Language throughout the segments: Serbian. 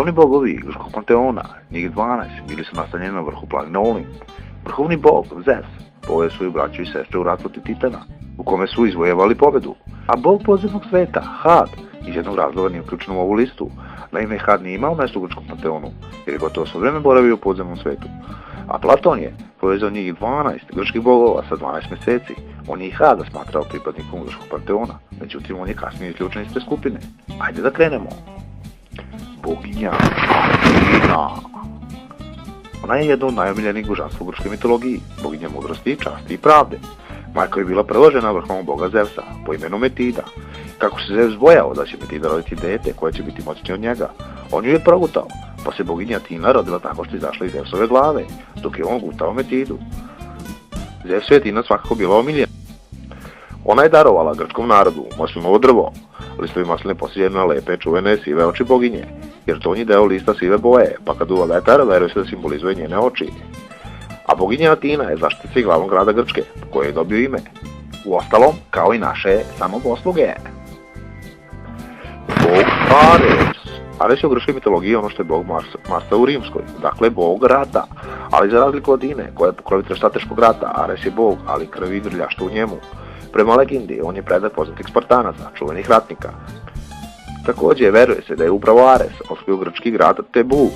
Glavni bogovi grčkog panteona, njih 12, bili su nastanjeni na vrhu planine Olimp. Vrhovni bog, Zeus, poveo svoju braću i sestre u rat protiv Titana, u kome su izvojevali pobedu. A bog podzemnog sveta, Had, iz jednog razloga nije uključen u ovu listu. Naime, Had nije imao mesto u grčkom panteonu, jer je gotovo svo vreme boravio u podzemnom svetu. A Platon je povezao njih 12 grčkih bogova sa 12 meseci. On je i Hada smatrao pripadnikom grčkog panteona, međutim on je kasnije isključen iz te skupine. Ajde da krenemo. Boginja Athena. Ona je jedna od najomiljenijih božanstva u grčkoj mitologiji, boginja mudrosti, časti i pravde. Majka je bila prva žena vrhovnog boga Zevsa, po imenu Metida. Kako se Zeus bojao da će Metida roditi dete koje će biti moćnije od njega, on ju je progutao, pa se boginja Athena rodila tako što je izašla iz Zeusove glave, dok je on gutao Metidu. Zeus je Athena svakako bila omiljena. Ona je darovala grčkom narodu maslinovo drvo. Listovi masline posjećaju na lepe, čuvene, sive oči boginje, jer to on je deo lista sive boje, pa kad duva vetar, veruje se da simbolizuje njene oči. A boginja Athena je zaštitnica glavnog grada Grčke, koji je dobio ime. Uostalom, kao i naše samobosluge. Bog Ares. Ares je u grčkoj mitologiji ono što je bog Marsa u rimskoj, dakle bog rata. Ali za razliku od Ine, koja je pokrovitelj strateškog rata, Ares je bog, ali krvi i drljaštvo u njemu. Prema legendi, on je predak poznatih Spartanaca, čuvenih ratnika. Također, veruje se da je upravo Ares otkrio grčki grad Tebu.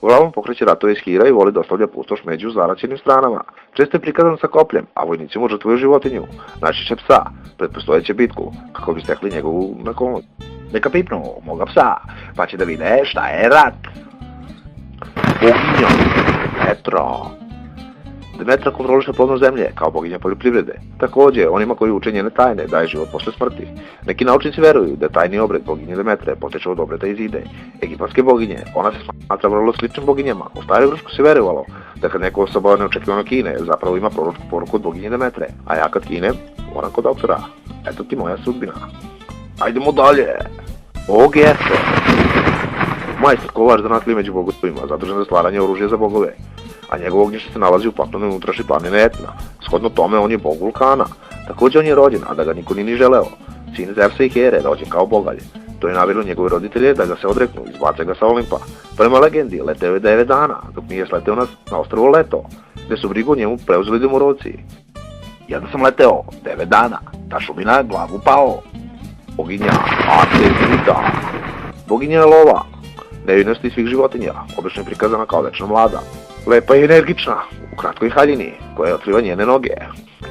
Uglavnom pokreće ratove iz hira i voli da ostavlja pustoš među zaraćenim stranama. Često je prikazan sa kopljem, a vojnici mu žrtvuju životinju, najčešće psa, pred predstojeće bitku, kako bi stekli njegovu naklonost. Neka pipnu moga psa, pa će da vide šta je rat. Boginja Demetra. Demetra kontroliše plodno zemlje, kao boginja poljoprivrede. Također, onima koji uče njene tajne daje život posle smrti. Neki naučnici veruju da tajni obred boginje Demetre poteče od obreda iz Ide, egipatske boginje. Ona se smatra vrlo sličnim boginjama. U staroj Grčkoj se verovalo da kad neko osoba neočekivano kine, zapravo ima proročku poruku od boginje Demetre, a ja kad kinem, moram kod doktora. Eto ti moja sudbina. Ajdemo dalje. Bog Jeste. Majstor kovač zanatlije među bogovima, zadužen za stvaranje oružja za bogove, a njegovo ognjište se nalazi u paklenoj unutrašnjoj planine Etna. Shodno tome on je bog vulkana. Također on je rođen, a da ga niko ni želeo. Sin Zevsa i Here, rođen kao bogalj. To je navelo njegove roditelje da ga se odreknu, izbace ga sa Olimpa. Prema legendi, leteo je 9 dana, dok nije sleteo na ostrvo Leto, gde su brigu o njemu preuzeli domorodci. Ja da sam leteo 9 dana, ta šumina je glavu pao. Boginja Artemida. Boginja je lova, nevinosti svih životinja, obično je prikazana kao večno mlada. Lepa i energična, u kratkoj haljini, koja otkriva njene noge.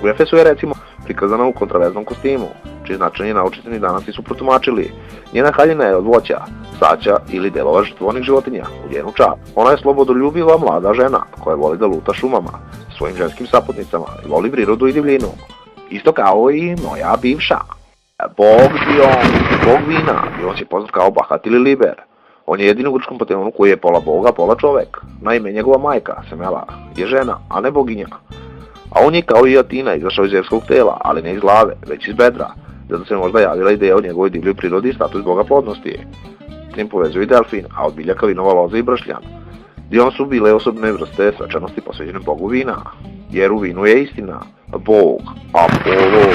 U Efesu je recimo prikazana u kontraverznom kostimu, čiji značenje naučitelji danas su protumačili. Njena haljina je od voća, saća ili delova žrtvovanih životinja, u njenu čast. Ona je slobodoljubiva mlada žena, koja voli da luta šumama, svojim ženskim saputnicama i voli prirodu i divljinu. Isto kao i moja bivša. Bog Dion, bog vina, Dion je poznat kao Bahat ili Liber. On je jedini u grčkom panteonu koji je pola boga, pola čovek. Naime, njegova majka, Semela, je žena, a ne boginja. A on je kao i Athena izašao iz Zevskovog tela, ali ne iz glave, već iz bedra. Zato se možda javila ideja o njegovoj divljoj prirodi i status boga plodnosti. S tim povezuje i delfin, a od biljaka vinova loza i bršljan. Dion su bile osobne vrste svečanosti posvećene bogu vina, jer u vinu je istina. Bog Apollo.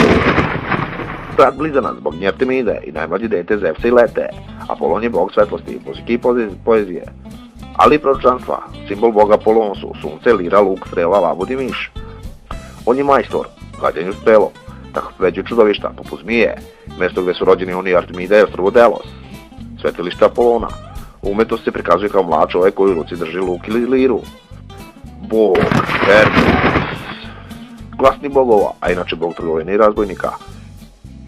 Brat blizanac, boginja Artemide i najmlađe dete Zevsa i Lete. Apollon je bog svetlosti, muzike i poezije. Ali i proročanstva, simbol boga Apollon su sunce, lira, luk, strela, labud i miš. On je majstor, gađanju strelom, tako pobeđuju čudovišta, poput zmije, mjesto gdje su rođeni oni Artemida je ostrvo Delos, svetilište Apollona. Umetnost se prikazuje kao mlad čovjek koji u ruci drži luk ili liru. Bog Hermes, glasni bogova, a inače bog trgovine i razbojnika.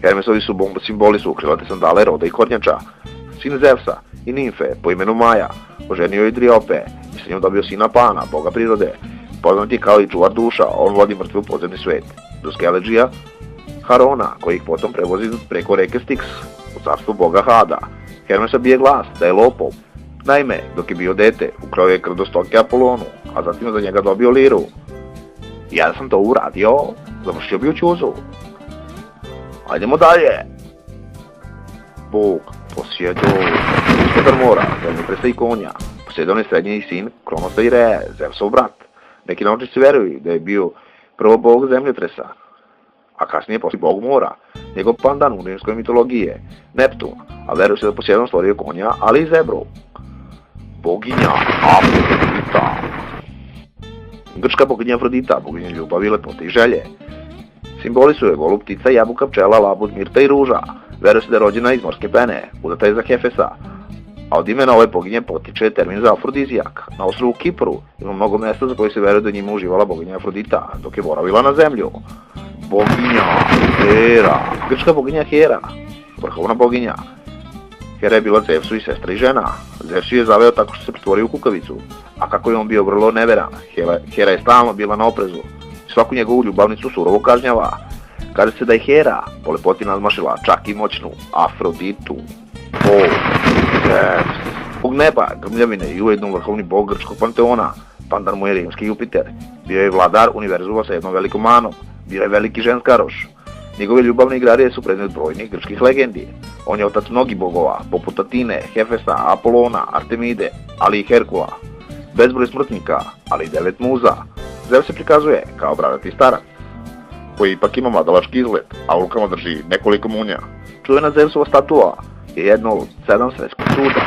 Hermesovi simboli su krilate sandale, roda i kornjača. Sin Zevsa i nimfe po imenu Maja oženio je Driope i sa njom dobio sina Pana, boga prirode. Poznat je kao i čuvar duša, on vodi mrtve u podzemni svet. Do Skeleđija, Harona, koji ih potom prevozi preko reke Styx, u carstvu boga Hada. Hermesa bije glas da je lopov. Naime, dok je bio dete, ukrao je krdostoke Apolonu, a zatim za njega dobio liru. Ja sam to uradio, završio bi u ćuzu. Ajdemo dalje. Bog Poseidon, gospodar mora, zemljotresa i konja. Poseidon je srednji sin Kronosa i Rea, Zevsov brat. Neki naučnici veruju da je bio prvo bog zemljotresa, a kasnije poslije bog mora. Njegov pandan u rimskoj mitologiji je Neptun, a veruje se da Poseidon stvorio konja, ali i zebru. Boginja Afrodita. Grčka boginja Afrodita, boginja ljubavi, lepote i želje. Simboli su je golub, ptica, jabuka, pčela, labud, mirta i ruža. Veruje se da je rođena iz morske pene, udata je za Hefesa. A od imena ove boginje potiče termin za afrodizijak. Na ostrvu Kipru ima mnogo mjesta za koje se veruje da njima uživala boginja Afrodita, dok je boravila na zemlju. Boginja Hera. Grčka boginja Hera, vrhovna boginja. Hera je bila Zevsu i sestra i žena. Zevsu je zaveo tako što se pretvorio u kukavicu, a kako je on bio vrlo neveran, Hera je stalno bila na oprezu. Svaku njegovu ljubavnicu surovo kažnjava. Kaže se da je Hera po lepoti nadmašila čak i moćnu Afroditu. Bog neba, grmljavine i ujedno vrhovni bog grčkog panteona. Pandar mu je rimski Jupiter. Bio je vladar univerzuma sa jednom velikom manom. Bio je veliki ženskaroš. Njegove ljubavne igrarije su predmet brojnih grčkih legendi. On je otac mnogih bogova, poput Atine, Hefesa, Apolona, Artemide, ali i Herkula. Bezbroj smrtnika, ali i 9 muza. Zeus se prikazuje kao bradati starac, koji ipak ima mladalački izgled, a u rukama drži nekoliko munja. Čuvena Zeusova statua je jedno od 7 svetskog suda.